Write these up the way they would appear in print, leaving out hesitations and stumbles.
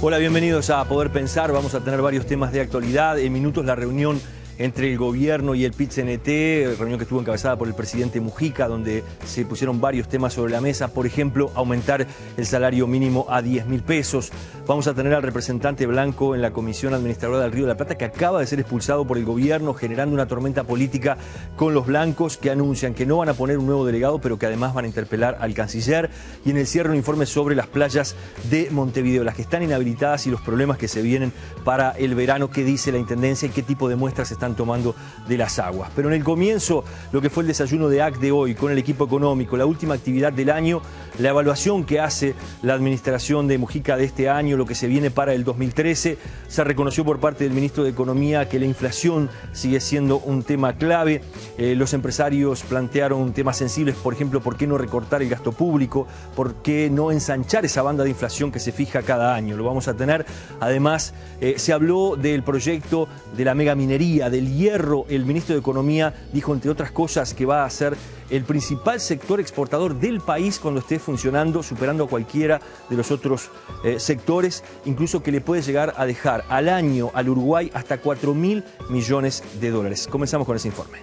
Hola, bienvenidos a Poder Pensar. Vamos a tener varios temas de actualidad. En minutos la reunión entre el gobierno y el PIT-CNT, reunión que estuvo encabezada por el presidente Mujica, donde se pusieron varios temas sobre la mesa. Por ejemplo, aumentar el salario mínimo a 10.000 pesos. Vamos a tener al representante blanco en la Comisión Administradora del Río de la Plata, que acaba de ser expulsado por el gobierno, generando una tormenta política con los blancos, que anuncian que no van a poner un nuevo delegado, pero que además van a interpelar al canciller. Y en el cierre un informe sobre las playas de Montevideo, las que están inhabilitadas y los problemas que se vienen para el verano, qué dice la Intendencia y qué tipo de muestras están tomando de las aguas. Pero en el comienzo, lo que fue el desayuno de AC de hoy con el equipo económico, la última actividad del año, la evaluación que hace la administración de Mujica de este año, lo que se viene para el 2013, se reconoció por parte del ministro de Economía que la inflación sigue siendo un tema clave. Los empresarios plantearon temas sensibles, por ejemplo, ¿por qué no recortar el gasto público? ¿Por qué no ensanchar esa banda de inflación que se fija cada año? Lo vamos a tener. Además, se habló del proyecto de la megaminería, del hierro. El ministro de Economía dijo, entre otras cosas, que va a ser el principal sector exportador del país cuando esté funcionando, superando a cualquiera de los otros sectores, incluso que le puede llegar a dejar al año al Uruguay hasta 4.000 millones de dólares. Comenzamos con ese informe.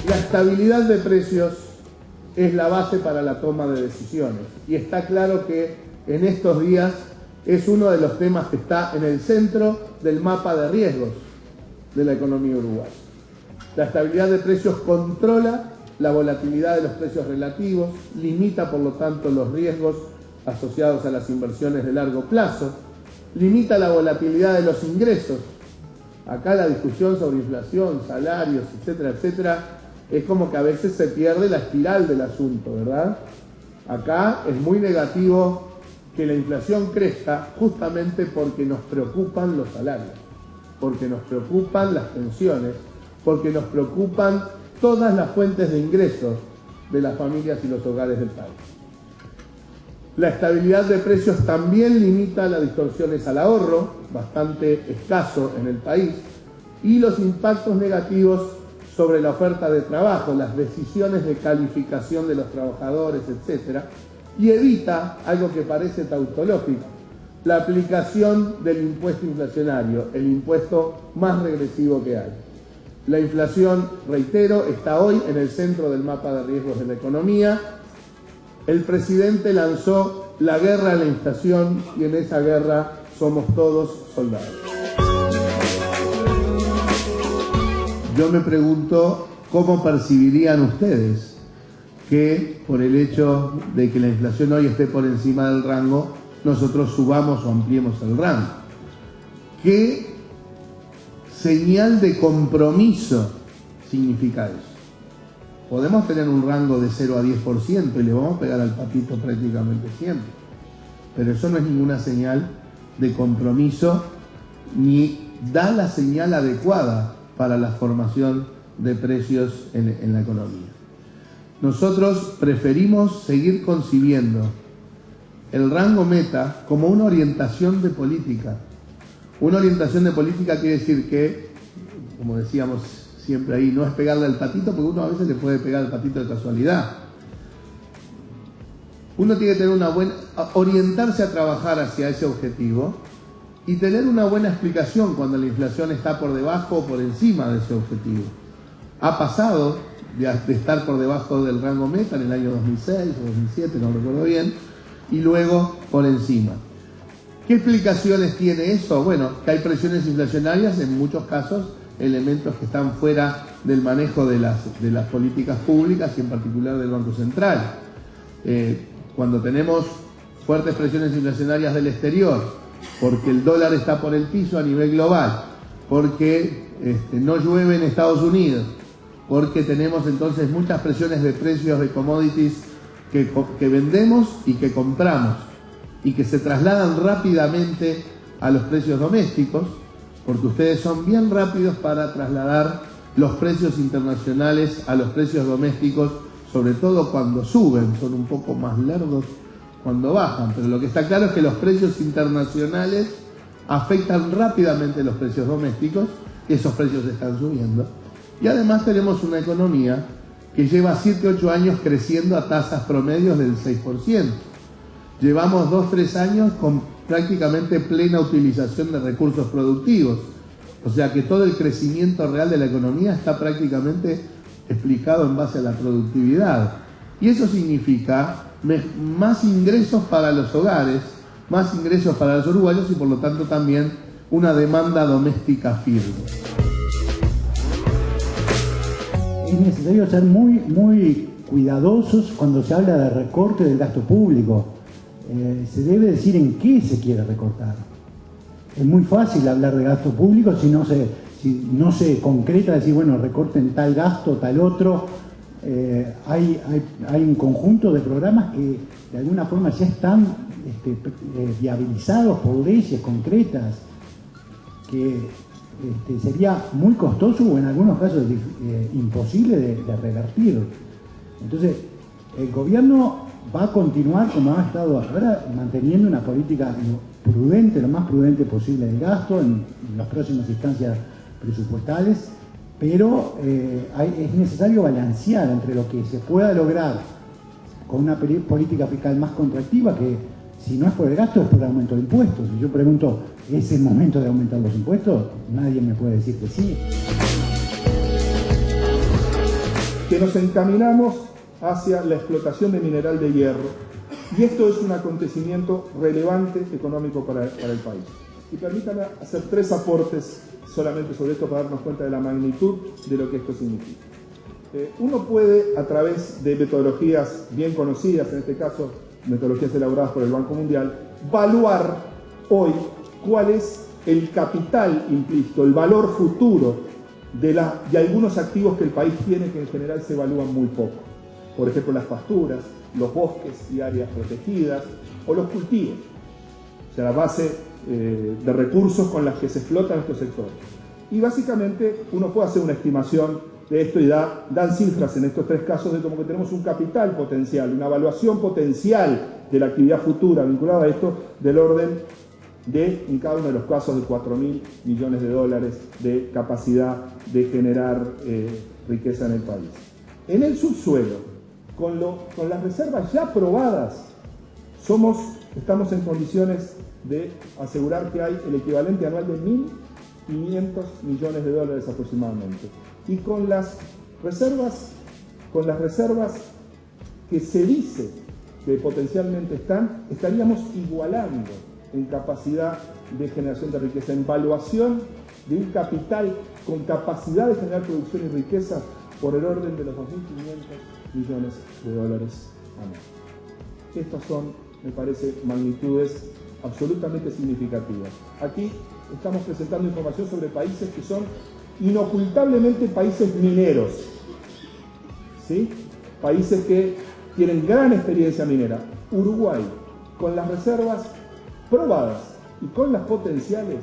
La estabilidad de precios es la base para la toma de decisiones y está claro que en estos días es uno de los temas que está en el centro del mapa de riesgos de la economía uruguaya. La estabilidad de precios controla la volatilidad de los precios relativos, limita por lo tanto los riesgos asociados a las inversiones de largo plazo, limita la volatilidad de los ingresos. Acá la discusión sobre inflación, salarios, etcétera, etcétera, es como que a veces se pierde la espiral del asunto, ¿verdad? Acá es muy negativo que la inflación crezca justamente porque nos preocupan los salarios, porque nos preocupan las pensiones, porque nos preocupan todas las fuentes de ingresos de las familias y los hogares del país. La estabilidad de precios también limita las distorsiones al ahorro, bastante escaso en el país, y los impactos negativos sobre la oferta de trabajo, las decisiones de calificación de los trabajadores, etc. Y evita algo que parece tautológico, la aplicación del impuesto inflacionario, el impuesto más regresivo que hay. La inflación, reitero, está hoy en el centro del mapa de riesgos de la economía. El presidente lanzó la guerra a la inflación y en esa guerra somos todos soldados. Yo me pregunto cómo percibirían ustedes que por el hecho de que la inflación hoy esté por encima del rango, nosotros subamos o ampliemos el rango. ¿Qué señal de compromiso significa eso? Podemos tener un rango de 0 a 10% y le vamos a pegar al patito prácticamente siempre. Pero eso no es ninguna señal de compromiso ni da la señal adecuada para la formación de precios en la economía. Nosotros preferimos seguir concibiendo el rango meta como una orientación de política. Una orientación de política quiere decir que, como decíamos siempre ahí, no es pegarle al patito, porque uno a veces le puede pegar al patito de casualidad. Uno tiene que tener orientarse a trabajar hacia ese objetivo y tener una buena explicación cuando la inflación está por debajo o por encima de ese objetivo. Ha pasado de estar por debajo del rango meta en el año 2006 o 2007, no recuerdo bien, y luego por encima. ¿Qué explicaciones tiene eso? Bueno, que hay presiones inflacionarias, en muchos casos, elementos que están fuera del manejo de las políticas públicas y en particular del Banco Central. Cuando tenemos fuertes presiones inflacionarias del exterior, porque el dólar está por el piso a nivel global, porque no llueve en Estados Unidos, porque tenemos entonces muchas presiones de precios de commodities que vendemos y que compramos y que se trasladan rápidamente a los precios domésticos, porque ustedes son bien rápidos para trasladar los precios internacionales a los precios domésticos, sobre todo cuando suben, son un poco más largos cuando bajan, pero lo que está claro es que los precios internacionales afectan rápidamente los precios domésticos, esos precios están subiendo. Y además tenemos una economía que lleva 7-8 años creciendo a tasas promedios del 6%. Llevamos 2-3 años con prácticamente plena utilización de recursos productivos. O sea que todo el crecimiento real de la economía está prácticamente explicado en base a la productividad. Y eso significa más ingresos para los hogares, más ingresos para los uruguayos y por lo tanto también una demanda doméstica firme. Es necesario ser muy cuidadosos cuando se habla de recorte del gasto público. Se debe decir en qué se quiere recortar. Es muy fácil hablar de gasto público si no se concreta, decir, bueno, recorten tal gasto, tal otro. Hay un conjunto de programas que de alguna forma ya están viabilizados por leyes concretas, que sería muy costoso o en algunos casos imposible de revertir. Entonces, el gobierno va a continuar como ha estado ahora, manteniendo una política prudente, lo más prudente posible del gasto en las próximas instancias presupuestales, pero es necesario balancear entre lo que se pueda lograr con una política fiscal más contractiva, que si no es por el gasto es por el aumento de impuestos. Y yo pregunto, ¿es el momento de aumentar los impuestos? Nadie me puede decir que sí. Que nos encaminamos hacia la explotación de mineral de hierro, y esto es un acontecimiento relevante económico para el país. Y permítanme hacer 3 aportes solamente sobre esto para darnos cuenta de la magnitud de lo que esto significa. Uno puede, a través de metodologías bien conocidas, en este caso metodologías elaboradas por el Banco Mundial, evaluar hoy cuál es el capital implícito, el valor futuro de algunos activos que el país tiene, que en general se evalúan muy poco. Por ejemplo, las pasturas, los bosques y áreas protegidas, o los cultivos, o sea, la base de recursos con las que se explotan estos sectores. Y básicamente uno puede hacer una estimación de esto y dan cifras en estos 3 casos de como que tenemos un capital potencial, una evaluación potencial de la actividad futura vinculada a esto del orden de, en cada uno de los casos, de 4.000 millones de dólares de capacidad de generar riqueza en el país. En el subsuelo, con las reservas ya probadas, estamos en condiciones de asegurar que hay el equivalente anual de 1.500 millones de dólares aproximadamente. Y con las reservas que se dice que potencialmente estaríamos igualando en capacidad de generación de riqueza, en valuación de un capital con capacidad de generar producción y riqueza por el orden de los 2.500 millones de dólares anuales. Estas son, me parece, magnitudes absolutamente significativas. Aquí estamos presentando información sobre países que son inocultablemente países mineros, ¿sí? Países que tienen gran experiencia minera. Uruguay, con las reservas probadas y con las potenciales,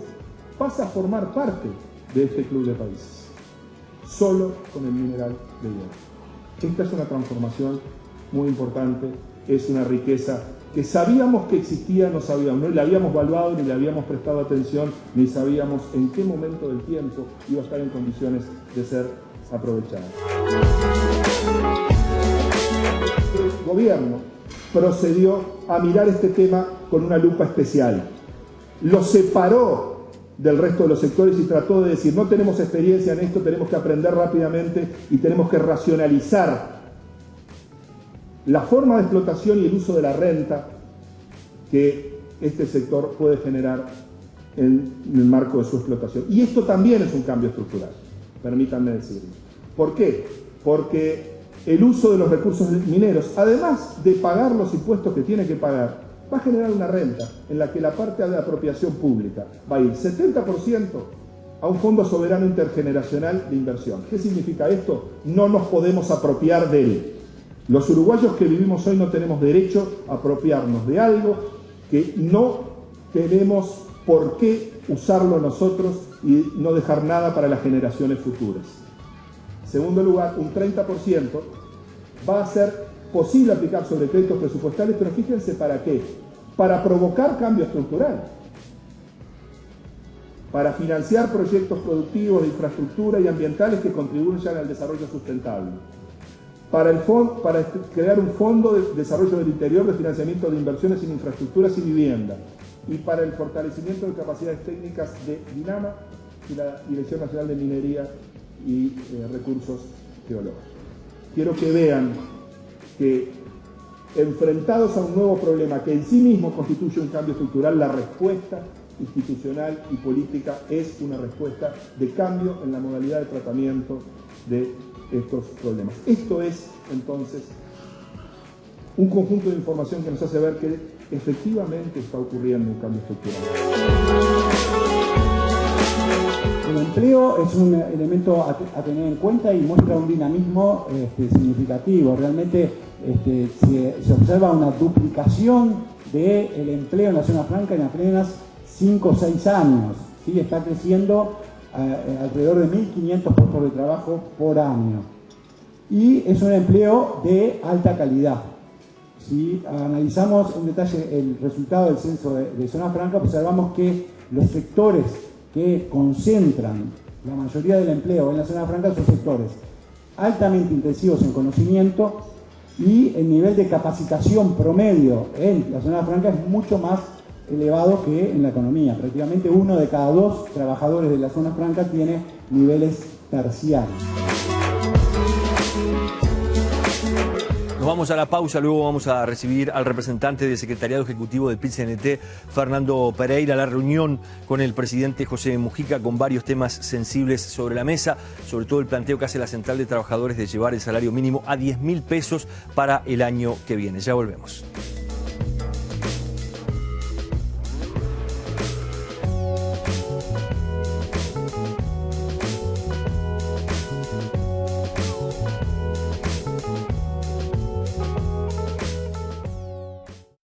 pasa a formar parte de este club de países, solo con el mineral de hierro. Esta es una transformación muy importante, es una riqueza que sabíamos que existía, no la habíamos evaluado, ni le habíamos prestado atención, ni sabíamos en qué momento del tiempo iba a estar en condiciones de ser aprovechada. El gobierno procedió a mirar este tema con una lupa especial. Lo separó del resto de los sectores y trató de decir, no tenemos experiencia en esto, tenemos que aprender rápidamente y tenemos que racionalizar la forma de explotación y el uso de la renta que este sector puede generar en el marco de su explotación. Y esto también es un cambio estructural, permítanme decirlo. ¿Por qué? Porque el uso de los recursos mineros, además de pagar los impuestos que tiene que pagar, va a generar una renta en la que la parte de apropiación pública va a ir 70% a un fondo soberano intergeneracional de inversión. ¿Qué significa esto? No nos podemos apropiar de él. Los uruguayos que vivimos hoy no tenemos derecho a apropiarnos de algo que no tenemos por qué usarlo nosotros y no dejar nada para las generaciones futuras. En segundo lugar, un 30% va a ser posible aplicar sobre créditos presupuestales, pero fíjense para qué. Para provocar cambio estructural, para financiar proyectos productivos de infraestructura y ambientales que contribuyan al desarrollo sustentable, para crear un fondo de desarrollo del interior de financiamiento de inversiones en infraestructuras y vivienda, y para el fortalecimiento de capacidades técnicas de DINAMA y la Dirección Nacional de Minería y Recursos Geológicos. Quiero que vean que, enfrentados a un nuevo problema que en sí mismo constituye un cambio estructural, la respuesta institucional y política es una respuesta de cambio en la modalidad de tratamiento de estos problemas. Esto es, entonces, un conjunto de información que nos hace ver que efectivamente está ocurriendo un cambio estructural. El empleo es un elemento a tener en cuenta y muestra un dinamismo significativo. Realmente se observa una duplicación del empleo en la zona franca en apenas 5 o 6 años. ¿Sí? Está creciendo alrededor de 1.500 puestos de trabajo por año. Y es un empleo de alta calidad. Si analizamos en detalle el resultado del censo de zona franca, observamos que los sectores que concentran la mayoría del empleo en la zona franca son sectores altamente intensivos en conocimiento, y el nivel de capacitación promedio en la zona franca es mucho más elevado que en la economía. Prácticamente 1 de cada 2 trabajadores de la zona franca tiene niveles terciarios. Nos vamos a la pausa, luego vamos a recibir al representante del Secretariado Ejecutivo del PIT-CNT, Fernando Pereira, a la reunión con el presidente José Mujica, con varios temas sensibles sobre la mesa, sobre todo el planteo que hace la Central de Trabajadores de llevar el salario mínimo a 10.000 pesos para el año que viene. Ya volvemos.